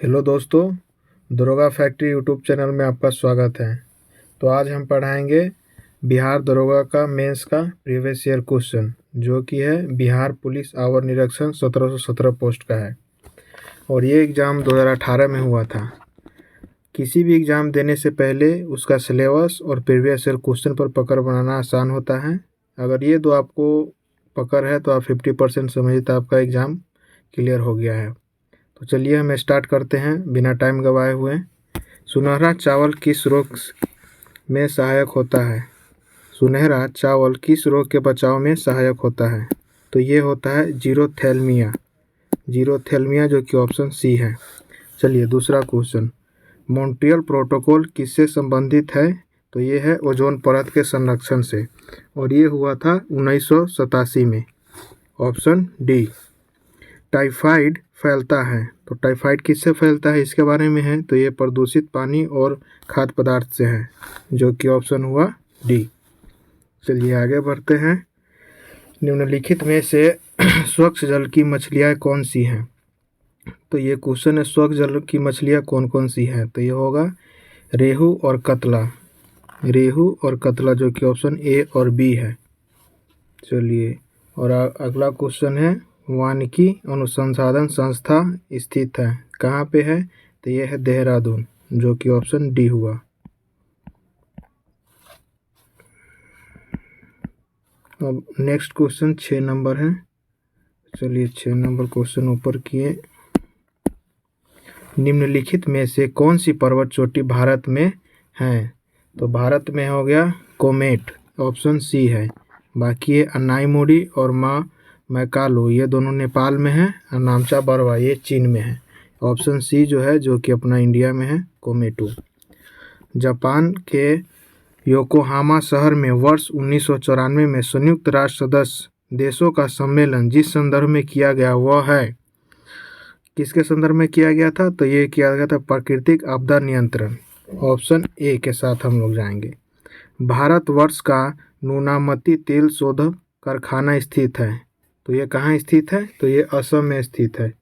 Hello दोस्तों, दरोगा factory YouTube channel में आपका स्वागत है। तो आज हम पढ़ाएंगे बिहार दरोगा का मेंस का प्रीवियस ईयर क्वेश्चन, जो कि है बिहार पुलिस आवर निरीक्षण 1717 पोस्ट का है और ये एग्ज़ाम 2018 में हुआ था। किसी भी एग्ज़ाम देने से पहले उसका सिलेबस और प्रीवियस ईयर क्वेश्चन पर पकड़ बनाना आसान होता है। अगर ये दो आपको पकड़ है तो आप 50% समझिए तो आपका एग्ज़ाम क्लियर हो गया है। तो चलिए हम स्टार्ट करते हैं बिना टाइम गवाए हुए। सुनहरा चावल किस रोग में सहायक होता है? सुनहरा चावल किस रोग के बचाव में सहायक होता है? तो ये होता है जीरोथैल्मिया। जीरोथैल्मिया जो कि ऑप्शन सी है। चलिए दूसरा क्वेश्चन, मॉन्ट्रियल प्रोटोकॉल किससे संबंधित है? तो ये है ओजोन परत के संरक्षण से और ये हुआ था 1987 में। Option D. टाइफाइड फैलता है, तो टाइफाइड किससे फैलता है इसके बारे में है, तो ये प्रदूषित पानी और खाद्य पदार्थ से है, जो कि ऑप्शन हुआ डी। चलिए आगे बढ़ते हैं। निम्नलिखित में से स्वच्छ जल की मछलियाँ कौन सी हैं? तो ये क्वेश्चन है स्वच्छ जल की मछलियाँ कौन कौन सी हैं, तो ये होगा रेहू और कतला। रेहू और कतला जो कि ऑप्शन ए और बी है। चलिए और अगला क्वेश्चन है वानिकी अनुसंधान संस्था स्थित है कहाँ पे है, तो ये है देहरादून, जो कि ऑप्शन डी हुआ। अब नेक्स्ट क्वेश्चन 6 नंबर है। चलिए 6 नंबर क्वेश्चन ऊपर किए। निम्नलिखित में से कौन सी पर्वत चोटी भारत में है? तो भारत में हो गया कोमेट, ऑप्शन सी है। बाकी है अनाईमुड़ी और माँ मैकालो, ये दोनों नेपाल में है और नामचा बरवा ये चीन में है। ऑप्शन सी जो है, जो कि अपना इंडिया में है, कोमेटू। जापान के योकोहामा शहर में वर्ष 1994 में संयुक्त राष्ट्र सदस्य देशों का सम्मेलन जिस संदर्भ में किया गया वह है, किसके संदर्भ में किया गया था? तो ये किया गया था प्राकृतिक आपदा नियंत्रण। ऑप्शन ए के साथ हम लोग जाएंगे। भारतवर्ष का नूनामती तेल शोधक कारखाना स्थित है, तो ये कहाँ स्थित है? तो ये असम में स्थित है।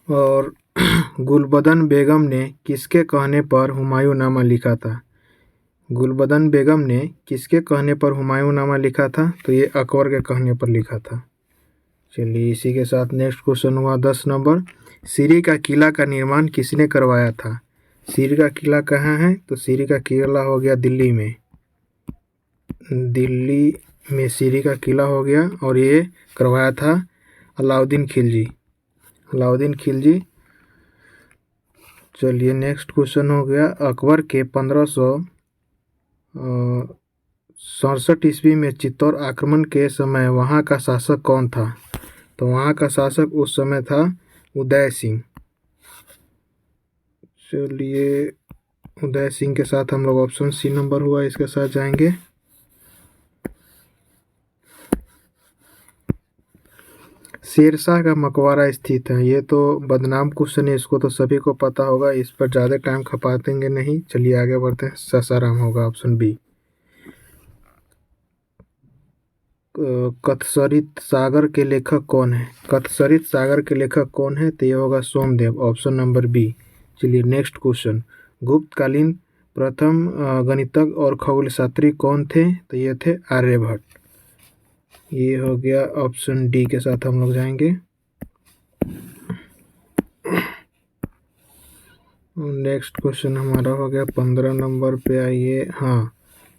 और गुलबदन बेगम ने किसके कहने पर हुमायूंनामा लिखा था? गुलबदन बेगम ने किसके कहने पर हुमायूंनामा लिखा था? तो ये अकबर के कहने पर लिखा था। चलिए इसी के साथ नेक्स्ट क्वेश्चन हुआ 10 नंबर, सीरी का किला का निर्माण किसने करवाया था? सीरी का किला कहाँ है? तो सीरी का किला हो गया दिल्ली में। दिल्ली में सीरी का किला हो गया और ये करवाया था अलाउद्दीन खिलजी। अलाउद्दीन खिलजी। चलिए नेक्स्ट क्वेश्चन हो गया, अकबर के 1567 ईस्वी में चित्तौड़ आक्रमण के समय वहाँ का शासक कौन था? तो वहाँ का शासक उस समय था उदय सिंह। चलिए उदय सिंह के साथ हम लोग ऑप्शन सी नंबर हुआ इसके साथ जाएंगे। शेरशाह का मकबरा स्थित है, ये तो बदनाम क्वेश्चन है, इसको तो सभी को पता होगा, इस पर ज़्यादा टाइम खपातेंगे नहीं। चलिए आगे बढ़ते हैं। सासाराम होगा ऑप्शन बी। कथसरित सागर के लेखक कौन है? कथसरित सागर के लेखक कौन है? तो ये होगा सोमदेव, ऑप्शन नंबर बी। चलिए नेक्स्ट क्वेश्चन, गुप्तकालीन प्रथम गणितज्ञ और खगोलशास्त्री कौन थे? तो ये थे आर्यभट्ट। ये हो गया ऑप्शन डी के साथ हम लोग जाएंगे। नेक्स्ट क्वेश्चन हमारा हो गया 15 नंबर पे आइए। हाँ,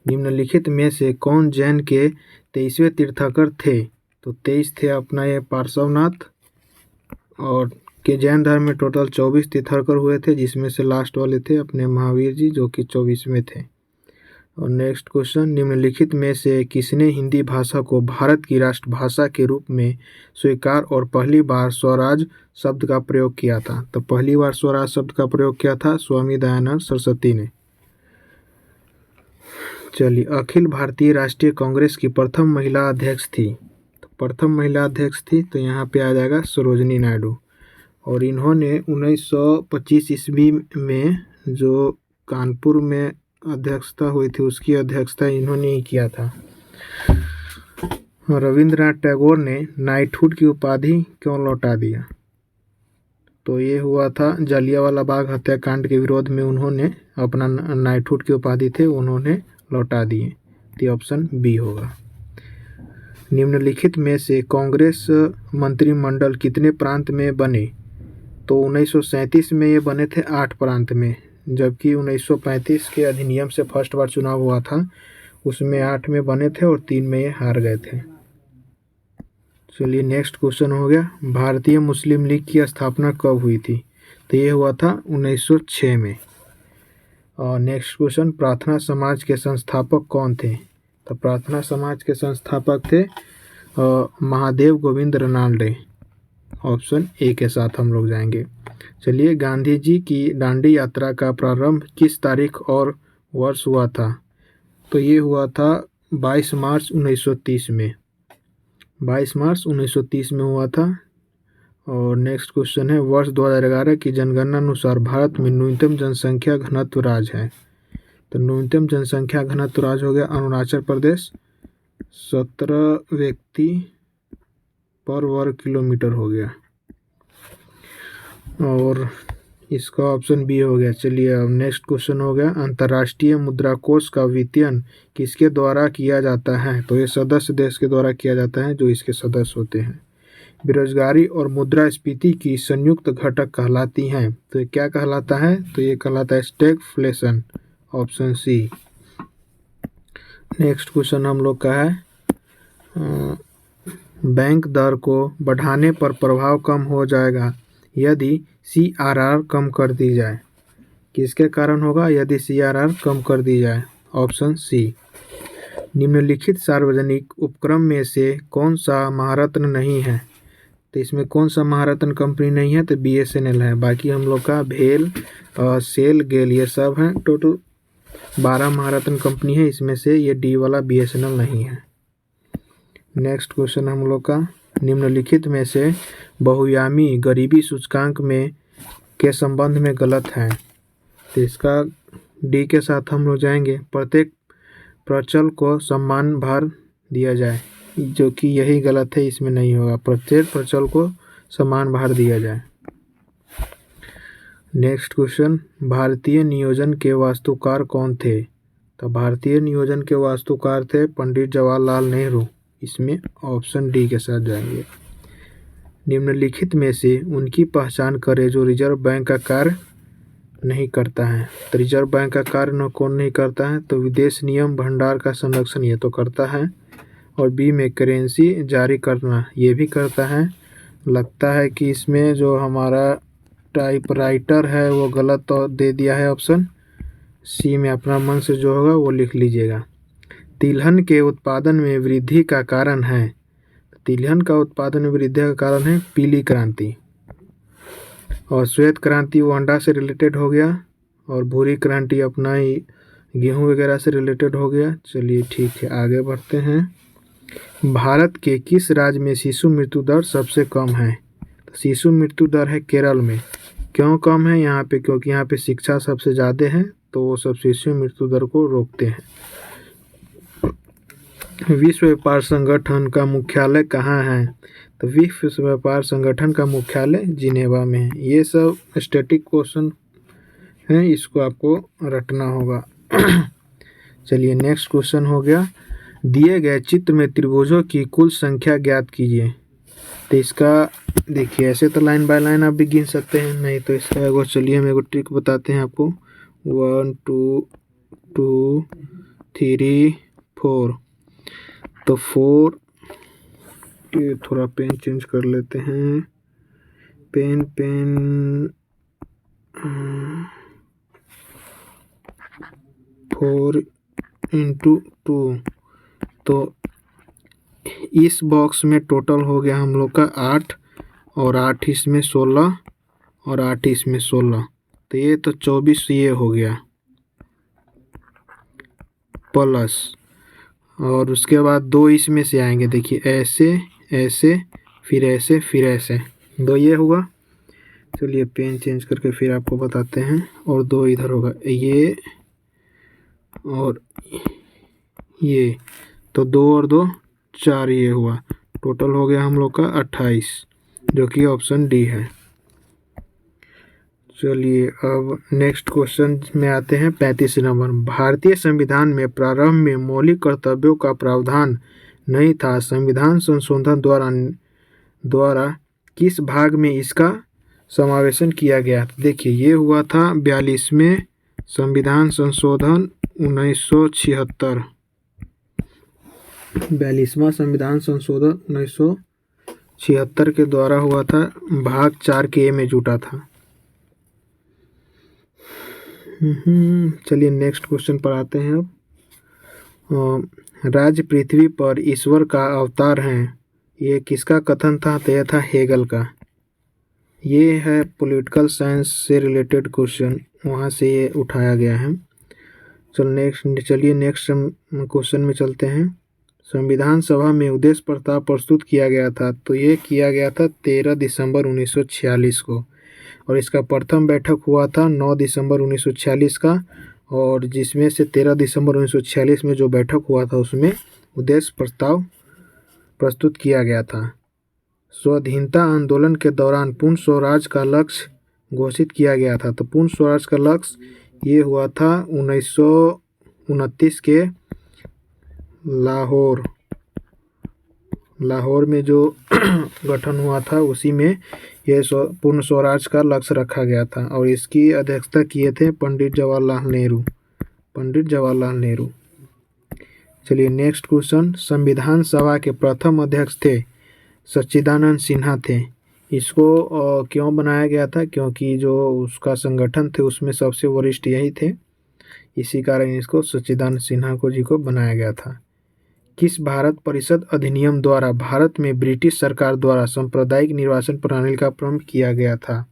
निम्नलिखित में से कौन जैन के 23वें तीर्थंकर थे? तो 23 थे अपना ये पार्श्वनाथ, और के जैन धर्म में टोटल 24 तीर्थंकर हुए थे, जिसमें से लास्ट वाले थे अपने महावीर जी, जो कि 24वें थे। और नेक्स्ट क्वेश्चन, निम्नलिखित में से किसने हिंदी भाषा को भारत की राष्ट्रभाषा के रूप में स्वीकार और पहली बार स्वराज शब्द का प्रयोग किया था? तो पहली बार स्वराज शब्द का प्रयोग किया था स्वामी दयानंद सरस्वती ने। चलिए, अखिल भारतीय राष्ट्रीय कांग्रेस की प्रथम महिला अध्यक्ष थी, तो प्रथम महिला अध्यक्ष थी तो यहाँ पे आ जाएगा सरोजनी नायडू। और इन्होंने 1925 ईस्वी में जो कानपुर में अध्यक्षता हुई थी उसकी अध्यक्षता इन्होंने ही किया था। रविंद्रनाथ टैगोर ने नाइटहुड की उपाधि क्यों लौटा दिया? तो ये हुआ था जलियांवाला बाग हत्याकांड के विरोध में उन्होंने अपना नाइटहुड की उपाधि थे उन्होंने लौटा दिए। तो ऑप्शन बी होगा। निम्नलिखित में से कांग्रेस मंत्रिमंडल कितने प्रांत में बने? तो 1937 में ये बने थे 8 प्रांत में, जबकि 1935 के अधिनियम से फर्स्ट बार चुनाव हुआ था उसमें 8 में बने थे और 3 में ये हार गए थे। चलिए नेक्स्ट क्वेश्चन हो गया, भारतीय मुस्लिम लीग की स्थापना कब हुई थी? तो ये हुआ था 1906 में। और नेक्स्ट क्वेश्चन, प्रार्थना समाज के संस्थापक कौन थे? तो प्रार्थना समाज के संस्थापक थे महादेव गोविंद रनाल्डे। ऑप्शन ए के साथ हम लोग जाएंगे। चलिए, गांधी जी की दांडी यात्रा का प्रारंभ किस तारीख और वर्ष हुआ था? तो ये हुआ था 22 मार्च 1930 में। 22 मार्च 1930 में हुआ था। और नेक्स्ट क्वेश्चन है, वर्ष 2011 की जनगणना अनुसार भारत में न्यूनतम जनसंख्या घनत्व राज्य है? तो न्यूनतम जनसंख्या घनत्व राज्य हो गया अरुणाचल प्रदेश, 17 व्यक्ति पर वर्ग किलोमीटर हो गया। और इसका ऑप्शन बी हो गया। चलिए अब नेक्स्ट क्वेश्चन हो गया, अंतर्राष्ट्रीय मुद्रा कोष का वित्तीयन किसके द्वारा किया जाता है? तो ये सदस्य देश के द्वारा किया जाता है जो इसके सदस्य होते हैं। बेरोजगारी और मुद्रास्फीति की संयुक्त घटक कहलाती हैं, तो ये क्या कहलाता है? तो ये कहलाता है stagflation. Option C. Next question हम लोग का है, बैंक दर को बढ़ाने पर प्रभाव कम हो जाएगा यदि CRR कम कर दी जाए। किसके कारण होगा यदि CRR कम कर दी जाए? Option C. निम्नलिखित सार्वजनिक उपक्रम में से कौन सा महारत्न नहीं है? तो इसमें कौन सा महारत्न कंपनी नहीं है? तो BSNL है। बाकी हम लोग का भेल, सेल, गेल ये सब हैं। टोटल 12 महारत्न कंपनी है, इसमें से ये डी वाला BSNL नहीं है। नेक्स्ट क्वेश्चन हम लोग का, निम्नलिखित में से बहुआयामी गरीबी सूचकांक में के संबंध में गलत है? तो इसका डी के साथ हम लोग जाएंगे, प्रत्येक प्रचल को समान भार दिया जाए, जो कि यही गलत है, इसमें नहीं होगा। प्रत्येक प्रचल को समान भार दिया जाए। नेक्स्ट क्वेश्चन, भारतीय नियोजन के वास्तुकार कौन थे? तो भारतीय नियोजन के वास्तुकार थे पंडित जवाहरलाल नेहरू। इसमें ऑप्शन डी के साथ जाएंगे। निम्नलिखित में से उनकी पहचान करें जो रिजर्व बैंक का कार्य नहीं करता है। तो रिजर्व बैंक का कार्य कौन नहीं करता है? तो विदेश नियम भंडार का संरक्षण ये तो करता है, और बी में करेंसी जारी करना ये भी करता है। लगता है कि इसमें जो हमारा टाइपराइटर है वो गलत तो दे दिया है, ऑप्शन सी में अपना मन से जो होगा वो लिख लीजिएगा। तिलहन के उत्पादन में वृद्धि का कारण है? तिलहन का उत्पादन में वृद्धि का कारण है पीली क्रांति, और श्वेत क्रांति वो अंडा से रिलेटेड हो गया, और भूरी क्रांति अपना ही गेहूं वगैरह से रिलेटेड हो गया। चलिए ठीक है, आगे बढ़ते हैं। भारत के किस राज्य में शिशु मृत्यु दर सबसे कम है? शिशु मृत्यु दर है केरल में। क्यों कम है यहाँ पे? क्योंकि यहाँ पे शिक्षा सबसे ज़्यादा है, तो वो सब शिशु मृत्यु दर को रोकते हैं। विश्व व्यापार संगठन का मुख्यालय कहाँ है? तो विश्व व्यापार संगठन का मुख्यालय जिनेवा में है। ये सब स्टैटिक क्वेश्चन हैं, इसको आपको रटना होगा। चलिए नेक्स्ट क्वेश्चन हो गया, दिए गए चित्र में त्रिभुजों की कुल संख्या ज्ञात कीजिए। तो इसका देखिए, ऐसे तो लाइन बाय लाइन आप भी गिन सकते हैं, नहीं तो इसका एगो, चलिए हम एगो ट्रिक बताते हैं आपको। 1 2 2 3 4। तो 4, ये थोड़ा पेन चेंज कर लेते हैं, पेन 4 × 2। तो इस बॉक्स में टोटल हो गया हम लोग का 8, और 8 इसमें 16, और 8 इसमें 16, तो ये तो 24 ये हो गया प्लस, और उसके बाद 2 इसमें से आएंगे। देखिए ऐसे ऐसे फिर ऐसे फिर ऐसे, 2 ये हुआ। चलिए पेन चेंज करके फिर आपको बताते हैं। और 2 इधर होगा, ये और ये, तो 2 और 2 4 ये हुआ। टोटल हो गया हम लोग का 28, जो कि ऑप्शन डी है। चलिए अब नेक्स्ट क्वेश्चन में आते हैं 35 नंबर। भारतीय संविधान में प्रारंभ में मौलिक कर्तव्यों का प्रावधान नहीं था, संविधान संशोधन द्वारा किस भाग में इसका समावेशन किया गया? देखिए ये हुआ था 42वें संविधान संशोधन 1976। 42वां संविधान संशोधन 1976 के द्वारा हुआ था, भाग 4 के ए में जुटा था। चलिए नेक्स्ट क्वेश्चन पर आते हैं अब। राज्य पृथ्वी पर ईश्वर का अवतार है, ये किसका कथन था? तो यह था हेगल का। ये है पॉलिटिकल साइंस से रिलेटेड क्वेश्चन, वहाँ से ये उठाया गया है। चलिए नेक्स्ट क्वेश्चन में चलते हैं। संविधान सभा में उद्देश्य प्रस्ताव प्रस्तुत किया गया था, तो ये किया गया था 13 दिसंबर 1946 को, और इसका प्रथम बैठक हुआ था 9 दिसंबर 1946 का, और जिसमें से 13 दिसंबर 1946 में जो बैठक हुआ था उसमें उद्देश्य प्रस्ताव प्रस्तुत किया गया था। स्वाधीनता आंदोलन के दौरान पूर्ण स्वराज का लक्ष्य घोषित किया गया था, तो पूर्ण स्वराज का लक्ष्य ये हुआ था 1929 के लाहौर में जो गठन हुआ था उसी में यह पूर्ण स्वराज का लक्ष्य रखा गया था, और इसकी अध्यक्षता किए थे पंडित जवाहरलाल नेहरू। चलिए नेक्स्ट क्वेश्चन। संविधान सभा के प्रथम अध्यक्ष थे सच्चिदानंद सिन्हा थे। इसको क्यों बनाया गया था? क्योंकि जो उसका संगठन थे उसमें सबसे वरिष्ठ यही थे, इसी कारण इसको सच्चिदानंद सिन्हा जी को बनाया गया था। किस भारत परिषद अधिनियम द्वारा भारत में ब्रिटिश सरकार द्वारा सांप्रदायिक निर्वाचन प्रणाली का प्रारंभ किया गया था?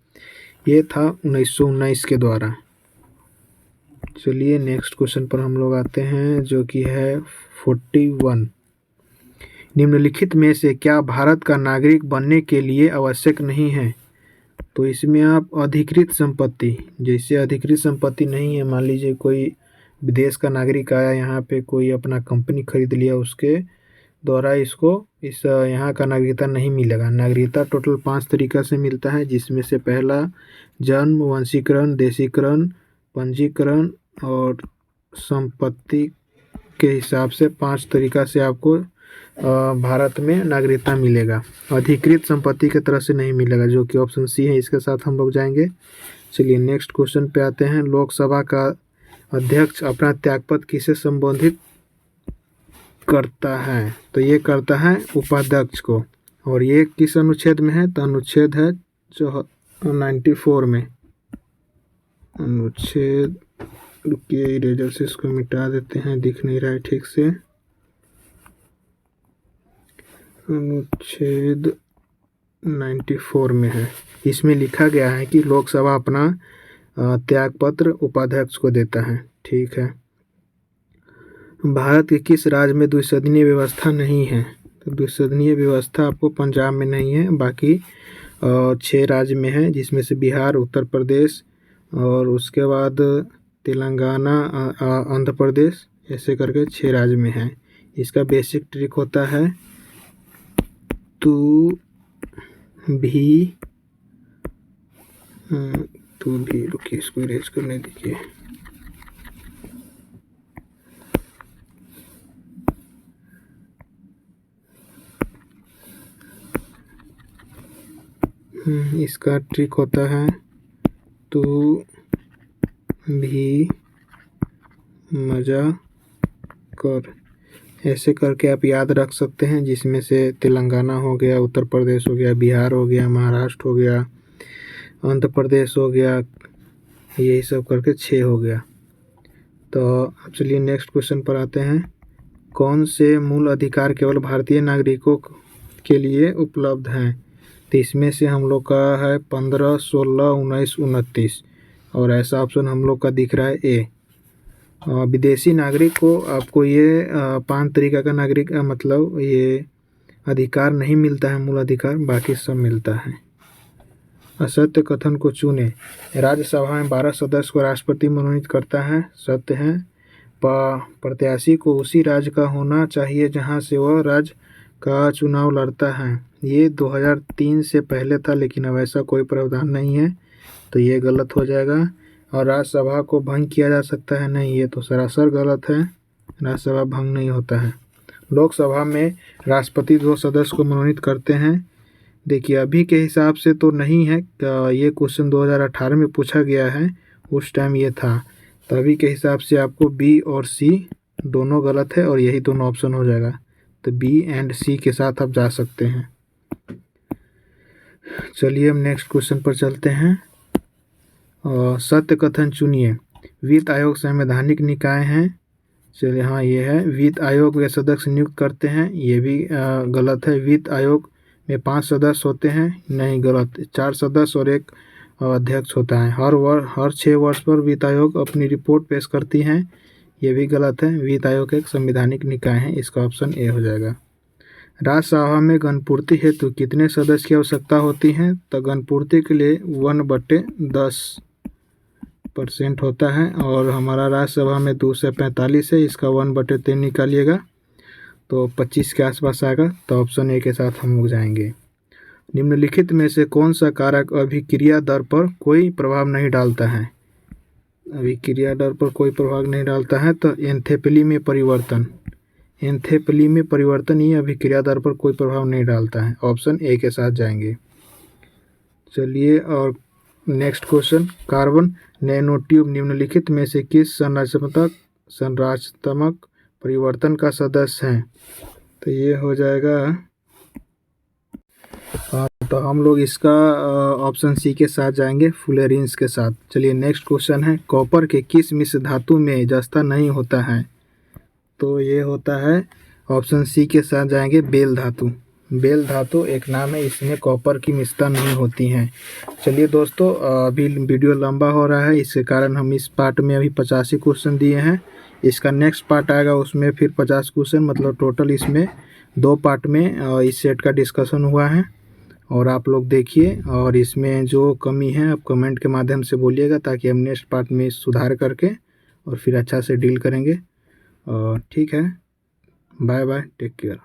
ये था 1919 के द्वारा। चलिए नेक्स्ट क्वेश्चन पर हम लोग आते हैं, जो कि है 41। निम्नलिखित में से क्या भारत का नागरिक बनने के लिए आवश्यक नहीं है? तो इसमें आप अधिकृत संपत्ति, जैसे अधिकृत संपत्ति नहीं है, मान लीजिए कोई विदेश का नागरिक आया यहाँ पे, कोई अपना कंपनी खरीद लिया, उसके द्वारा इसको इस यहाँ का नागरिकता नहीं मिलेगा। नागरिकता टोटल 5 तरीका से मिलता है, जिसमें से पहला जन्म, वंशीकरण, देशीकरण, पंजीकरण और संपत्ति के हिसाब से 5 तरीका से आपको भारत में नागरिकता मिलेगा। अधिकृत संपत्ति की तरह से नहीं मिलेगा, जो कि ऑप्शन सी है। इसके साथ हम लोग जाएंगे। चलिए नेक्स्ट क्वेश्चन पे आते हैं। लोकसभा का अध्यक्ष अपना त्यागपत्र किसे संबोधित करता है? तो ये करता है उपाध्यक्ष को, और ये किस अनुच्छेद में है? तो अनुच्छेद है 94 में। अनुच्छेद, रुकिए इरेजर से इसको मिटा देते हैं, दिख नहीं रहा है ठीक से। अनुच्छेद 94 में है। इसमें लिखा गया है कि लोकसभा अपना त्यागपत्र उपाध्यक्ष को देता है। ठीक है। भारत के किस राज्य में द्विसदनीय व्यवस्था नहीं है? तो द्विसदनीय व्यवस्था आपको पंजाब में नहीं है, बाकी 6 राज्य में है, जिसमें से बिहार, उत्तर प्रदेश और उसके बाद तेलंगाना, आंध्र प्रदेश, ऐसे करके 6 राज्य में है। इसका बेसिक ट्रिक होता है तू भी, रुकिए इसको इरेज करने दीजिए। इसका ट्रिक होता है तू भी मजा कर, ऐसे करके आप याद रख सकते हैं, जिसमें से तेलंगाना हो गया, उत्तर प्रदेश हो गया, बिहार हो गया, महाराष्ट्र हो गया, आंध्र प्रदेश हो गया, यही सब करके 6 हो गया। तो चलिए नेक्स्ट क्वेश्चन पर आते हैं। कौन से मूल अधिकार केवल भारतीय नागरिकों के लिए उपलब्ध हैं? तो इसमें से हम लोग का है 15, 16, 19, 29, और ऐसा ऑप्शन हम लोग का दिख रहा है ए। विदेशी नागरिक को आपको ये 5 तरीका का नागरिक मतलब ये अधिकार नहीं मिलता है, मूल अधिकार, बाकी सब मिलता है। असत्य कथन को चुने। राज्यसभा में 12 सदस्य को राष्ट्रपति मनोनीत करता है, सत्य है। प्रत्याशी को उसी राज्य का होना चाहिए जहां से वह राज्य का चुनाव लड़ता है, ये 2003 से पहले था, लेकिन अब ऐसा कोई प्रावधान नहीं है, तो ये गलत हो जाएगा। और राज्यसभा को भंग किया जा सकता है, नहीं, ये तो सरासर गलत है, राज्यसभा भंग नहीं होता है। लोकसभा में राष्ट्रपति 2 सदस्य को मनोनीत करते हैं। देखिए अभी के हिसाब से तो नहीं है, ये क्वेश्चन 2018 में पूछा गया है, उस टाइम ये था, तभी के हिसाब से आपको बी और सी दोनों गलत है और यही दोनों ऑप्शन हो जाएगा। तो बी एंड सी के साथ आप जा सकते हैं। चलिए हम नेक्स्ट क्वेश्चन पर चलते हैं। सत्य कथन चुनिए। वित्त आयोग संवैधानिक निकाय है। चलिए हाँ ये है। वित्त आयोग के सदस्य नियुक्त करते हैं, ये भी गलत है। वित्त आयोग में 5 सदस्य होते हैं, नहीं गलत, 4 सदस्य और 1 अध्यक्ष होता है। हर 6 वर्ष पर वित्त आयोग अपनी रिपोर्ट पेश करती हैं, ये भी गलत है। वित्त आयोग एक संवैधानिक निकाय है, इसका ऑप्शन ए हो जाएगा। राज्यसभा में गणपूर्ति हेतु कितने सदस्य की आवश्यकता होती है? तो गणपूर्ति के लिए 1/10% होता है और हमारा राज्यसभा में 245 है, इसका 1/3 निकालिएगा तो 25 के आसपास आएगा। तो ऑप्शन ए के साथ हम लोग जाएंगे। निम्नलिखित में से कौन सा कारक अभिक्रिया दर पर कोई प्रभाव नहीं डालता है? अभिक्रिया दर पर कोई प्रभाव नहीं डालता है, तो एंथैल्पी में परिवर्तन, एंथैल्पी में परिवर्तन ही अभिक्रिया दर पर कोई प्रभाव नहीं डालता है। ऑप्शन ए के साथ जाएंगे। चलिए और नेक्स्ट क्वेश्चन, कार्बन नैनोट्यूब निम्नलिखित में से किस संरचनात्मक परिवर्तन का सदस्य है? तो ये हो जाएगा, तो हम लोग इसका ऑप्शन सी के साथ जाएंगे, फुलेरिन्स के साथ। चलिए नेक्स्ट क्वेश्चन है, कॉपर के किस मिश्र धातु में जस्ता नहीं होता है? तो ये होता है, ऑप्शन सी के साथ जाएंगे, बेल धातु। बेल धातु एक नाम है, इसमें कॉपर की मिश्रता नहीं होती हैं। चलिए दोस्तों अभी वीडियो लंबा हो रहा है, इसके कारण हम इस पार्ट में अभी 85 क्वेश्चन दिए हैं। इसका नेक्स्ट पार्ट आएगा, उसमें फिर 50 क्वेश्चन, मतलब टोटल इसमें 2 पार्ट में इस सेट का डिस्कशन हुआ है। और आप लोग देखिए, और इसमें जो कमी है आप कमेंट के माध्यम से बोलिएगा, ताकि हम नेक्स्ट पार्ट में सुधार करके और फिर अच्छा से डील करेंगे। ठीक है, बाय बाय, टेक केयर।